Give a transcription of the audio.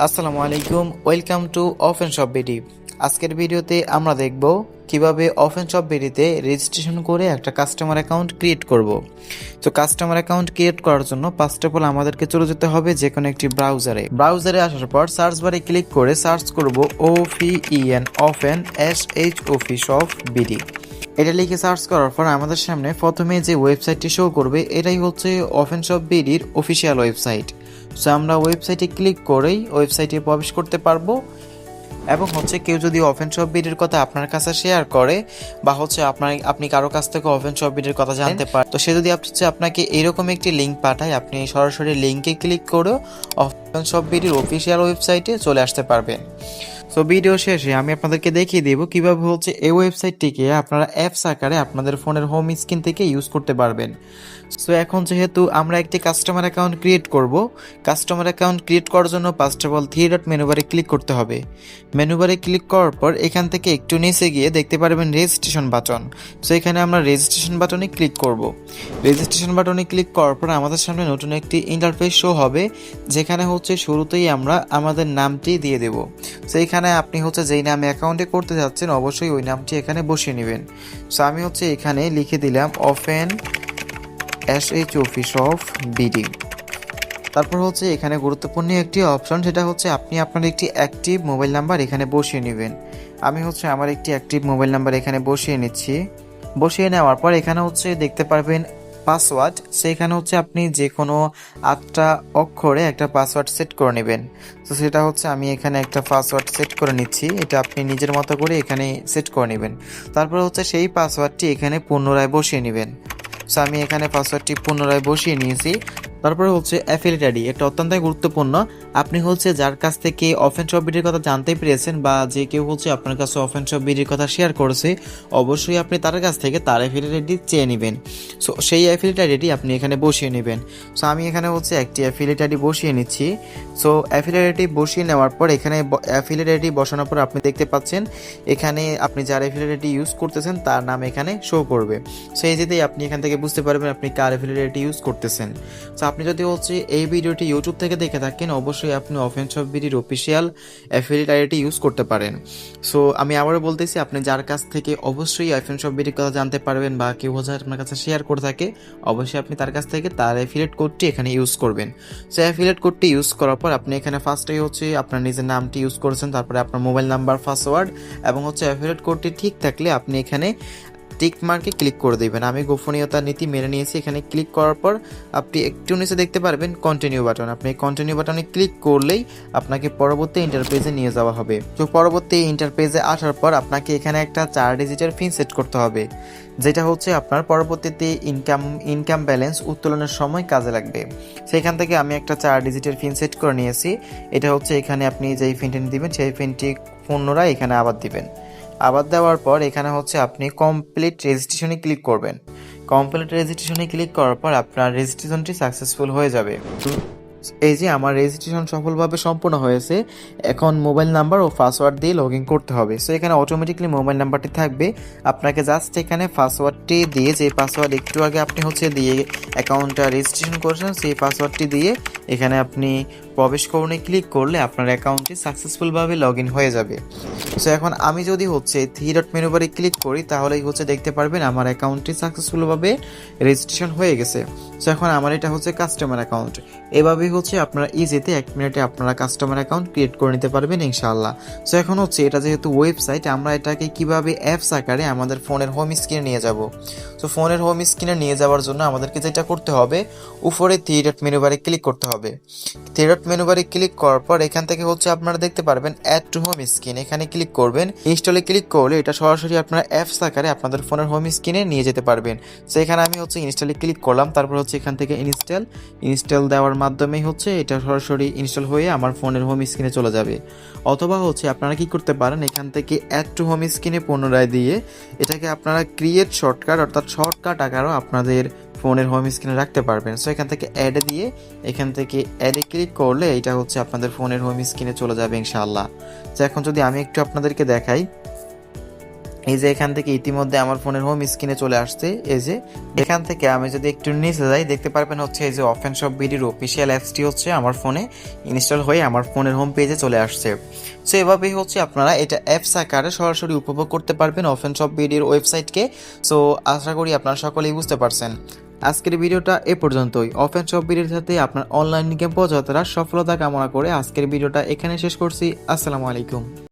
আসসালামু আলাইকুম, welcome to open shop BD. আজকের ভিডিওতে আমরা দেখব কিভাবে ওপেন শপ বিডিতে রেজিস্ট্রেশন করে একটা কাস্টমার অ্যাকাউন্ট ক্রিয়েট করব। তো কাস্টমার অ্যাকাউন্ট ক্রিয়েট করার জন্য ফার্স্ট অফ অল আমাদেরকে চলে যেতে হবে যে কোনো একটি ব্রাউজারে আসার পর সার্চ বারে ক্লিক করে সার্চ করব OPEN ওপেন SHOP বিডি। এটা লিখে সার্চ করার পর আমাদের সামনে প্রথমে যে ওয়েবসাইটটি শো করবে এটাই হচ্ছে ওপেন শপ বিডির অফিসিয়াল ওয়েবসাইট। সো আমরা ওয়েবসাইটে ক্লিক করেই ওয়েবসাইটে প্রবেশ করতে পারবো এবং কেউ যদি ওপেন শপ বিডির কথা আপনার কাছে শেয়ার করে বা আপনি কারো কাছ থেকে ওপেন শপ বিডির কথা জানতে পারেন, তো সে যদি আপনাকে এরকম একটি লিঙ্ক পাঠায়, আপনি সরাসরি লিঙ্কে ক্লিক করে ওপেন শপ বিডির অফিসিয়াল ওয়েবসাইটে চলে আসতে পারবেন। সো ভিডিও শেষে আমি আপনাদেরকে দেখিয়ে দেবো কিভাবে এই ওয়েবসাইটটিকে আপনারা অ্যাপস আকারে আপনাদের ফোনের হোম স্ক্রিন থেকে ইউজ করতে পারবেন। সো এখন যেহেতু আমরা একটি কাস্টমার অ্যাকাউন্ট ক্রিয়েট করব, কাস্টমার অ্যাকাউন্ট ক্রিয়েট করার জন্য first of all three dot menu বারে ক্লিক করতে হবে। মেনু বারে ক্লিক করার পর এখান থেকে একটু নিচে গিয়ে দেখতে পারবেন রেজিস্ট্রেশন বাটন। সো এখানে আমরা রেজিস্ট্রেশন বাটনে ক্লিক করব। রেজিস্ট্রেশন বাটনে ক্লিক করার পর আমাদের সামনে নতুন একটি ইন্টারফেস শো হবে, যেখানে শুরুতেই আমরা আমাদের নামটি দিয়ে দেব। সো এখানে আপনি যেই নামে অ্যাকাউন্টে করতে যাচ্ছেন অবশ্যই ওই নামটি এখানে বসিয়ে নেবেন। সো আমি এখানে লিখে দিলাম ওপেন SHOP বিডি। তারপর এখানে গুরুত্বপূর্ণ একটি অপশন, সেটা আপনি আপনার একটি অ্যাক্টিভ মোবাইল নাম্বার এখানে বসিয়ে নেবেন। আমি আমার একটি অ্যাক্টিভ মোবাইল নাম্বার এখানে বসিয়ে নিচ্ছি। বসিয়ে নেওয়ার পর এখানে দেখতে পারবেন পাসওয়ার্ড। সেখানে আপনি যে কোনো 8টা অক্ষরে একটা পাসওয়ার্ড সেট করে নেবেন। তো সেটা আমি এখানে একটা পাসওয়ার্ড সেট করে নিচ্ছি। এটা আপনি নিজের মতো করে এখানে সেট করে নেবেন। তারপর সেই পাসওয়ার্ডটি এখানে পুনরায় বসিয়ে নেবেন। সো আমি এখানে পাসওয়ার্ডটি পুনরায় বসিয়ে নিয়েছি। তারপরে অ্যাফিলিয়েট আইডি, একটা অত্যন্ত গুরুত্বপূর্ণ। আপনি যার কাছ থেকে ওপেন শপ বিডির কথা জানতে পেরেছেন বা যে কেউ আপনার কাছে ওপেন শপ বিডির কথা শেয়ার করেছে, অবশ্যই আপনি তার কাছ থেকে তার অ্যাফিলিয়েট আইডি চেয়ে নেবেন। সো সেই অ্যাফিলিয়েট আইডিটি আপনি এখানে বসিয়ে নেবেন। সো আমি এখানে একটি অ্যাফিলিয়েট আইডি বসিয়ে নিচ্ছি। সো অ্যাফিলিয়েট আইডি বসিয়ে নেওয়ার পর এখানে অ্যাফিলিয়েট আইডি বসানোর পর আপনি দেখতে পাচ্ছেন এখানে আপনি যার অ্যাফিলিয়েট আইডি ইউজ করতেছেন তার নাম এখানে শো করবে। সো এই যেতেই আপনি এখান থেকে বুঝতে পারবেন আপনি কার অ্যাফিলিয়েট আইডি ইউজ করতেছেন। সো আপনি যদি এই ভিডিওটি ইউটিউব থেকে দেখে থাকেন, অবশ্যই আপনি ওপেন শপ বিডির অফিসিয়াল অ্যাফিলিয়েট আইডি ইউজ করতে পারেন। সো আমি আবারও বলতেছি, আপনি যার কাছ থেকে অবশ্যই ওপেন শপ বিডির কথা জানতে পারবেন বা কেউ আপনার কাছে শেয়ার করে থাকে, অবশ্যই আপনি তার কাছ থেকে তার অ্যাফিলিয়েট কোডটি এখানে ইউজ করবেন। সো অ্যাফিলিয়েট কোডটি ইউজ করার পর আপনি এখানে ফার্স্টেই আপনার নিজের নামটি ইউজ করেছেন, তারপরে আপনার মোবাইল নাম্বার, পাসওয়ার্ড এবং অ্যাফিলিয়েট কোডটি ঠিক থাকলে আপনি এখানে টিক মার্কে ক্লিক করে দেবেন। আমি গোপনীয়তার নীতি মেনে নিয়েছি। এখানে ক্লিক করার পর আপনি একটু নিচে দেখতে পারবেন কন্টিনিউ বাটন। আপনি কন্টিনিউ বাটনে ক্লিক করলেই আপনাকে পরবর্তী ইন্টারপেজে নিয়ে যাওয়া হবে। তো পরবর্তী ইন্টারপেজে আসার পর আপনাকে এখানে একটা 4 ডিজিটের পিন সেট করতে হবে, যেটা আপনার পরবর্তীতে ইনকাম ব্যালেন্স উত্তোলনের সময় কাজে লাগবে। সেখান থেকে আমি একটা 4 ডিজিটের পিন সেট করে নিয়েছি। এটা এখানে আপনি যেই পিনটি দিবেন সেই পিনটি পুনরায় এখানে আবার দিবেন। আবার দেওয়ার পর এখানে আপনি কমপ্লিট রেজিস্ট্রেশনে ক্লিক করবেন। কমপ্লিট রেজিস্ট্রেশনে ক্লিক করার পর আপনার রেজিস্ট্রেশনটি সাকসেসফুল হয়ে যাবে। এই যে আমার রেজিস্ট্রেশন সফলভাবে সম্পূর্ণ হয়েছে। এখন মোবাইল নাম্বার ও পাসওয়ার্ড দিয়ে লগ ইন করতে হবে। সো এখানে অটোমেটিকলি মোবাইল নাম্বারটি থাকবে। আপনাকে জাস্ট এখানে পাসওয়ার্ডটি দিয়ে, যে পাসওয়ার্ড একটু আগে আপনি দিয়ে অ্যাকাউন্টটা রেজিস্ট্রেশন করেছেন, সেই পাসওয়ার্ডটি দিয়ে এখানে আপনি প্রবেশ করুনে ক্লিক করলে আপনার অ্যাকাউন্টটি সাকসেসফুলভাবে লগ ইন হয়ে যাবে। সো এখন আমি যদি থ্রি ডট মেনু বারে ক্লিক করি তাহলেই দেখতে পারবেন আমার অ্যাকাউন্টটি সাকসেসফুলভাবে রেজিস্ট্রেশন হয়ে গেছে। সো এখন আমার এটা কাস্টমার অ্যাকাউন্ট। এভাবেই আপনারা ইজিতে 1 মিনিটে আপনারা কাস্টমার অ্যাকাউন্ট ক্রিয়েট করে নিতে পারবেন ইনশাআল্লাহ। সো এখন এটা যেহেতু ওয়েবসাইট, আমরা এটাকে কিভাবে অ্যাপস আকারে আমাদের ফোনের হোম স্ক্রিনে নিয়ে যাব। সো ফোনের হোম স্ক্রিনে নিয়ে যাওয়ার জন্য আমাদেরকে যেটা করতে হবে, উপরে থ্রি ডট মেনু বারে ক্লিক করতে হবে। থ্রি ডট মেনু বারে ক্লিক করার পর এখান থেকে আপনারা দেখতে পারবেন অ্যাড টু হোম স্ক্রিন, এখানে ক্লিক করবেন। ইনস্টলে ক্লিক করলে এটা সরাসরি আপনারা অ্যাপস আকারে আপনাদের ফোনের হোম স্ক্রিনে নিয়ে যেতে পারবেন। সো এখানে আমি ইনস্টলে ক্লিক করলাম। তারপর এখান থেকে ইনস্টল দেওয়ার মাধ্যমেই এটা সরাসরি ইনস্টল হয়ে আমার ফোনের হোম স্ক্রিনে চলে যাবে। অথবা আপনারা কি করতে পারেন, এখান থেকে অ্যাড টু হোম স্ক্রিনে পুনরায় দিয়ে এটাকে আপনারা ক্রিয়েট শর্টকাট, অর্থাৎ শর্টকাট আকারও আপনাদের ফোনের হোম স্ক্রিনে রাখতে পারবেন। সো এখান থেকে অ্যাডে দিয়ে এখান থেকে অ্যাডে ক্লিক করলে এটা আপনাদের ফোনের হোম স্ক্রিনে চলে যাবে ইনশাআল্লাহ। তো এখন যদি আমি একটু আপনাদেরকে দেখাই, এই যে এখান থেকে ইতিমধ্যে আমার ফোনের হোম স্ক্রিনে চলে আসছে। এই যে এখান থেকে আমি যদি একটু নিচে যাই দেখতে পারবেন হচ্ছে এই যে ওপেন শপ বিডির অফিসিয়াল অ্যাপসটি হচ্ছে আমার ফোনে ইনস্টল হয়ে আমার ফোনের হোম পেজে চলে আসছে। সো এভাবেই হচ্ছে আপনারা এটা অ্যাপস আকারে সরাসরি উপভোগ করতে পারবেন ওপেন শপ বিডির ওয়েবসাইটকে। সো আশা করি আপনারা সকলেই বুঝতে পারছেন। আজকের ভিডিওটা এ পর্যন্তই। ওপেন শপ বিডির সাথে আপনার অনলাইন গেম পৌঁছাতে সফলতা কামনা করে আজকের ভিডিওটা এখানে শেষ করছি। আসসালামু আলাইকুম।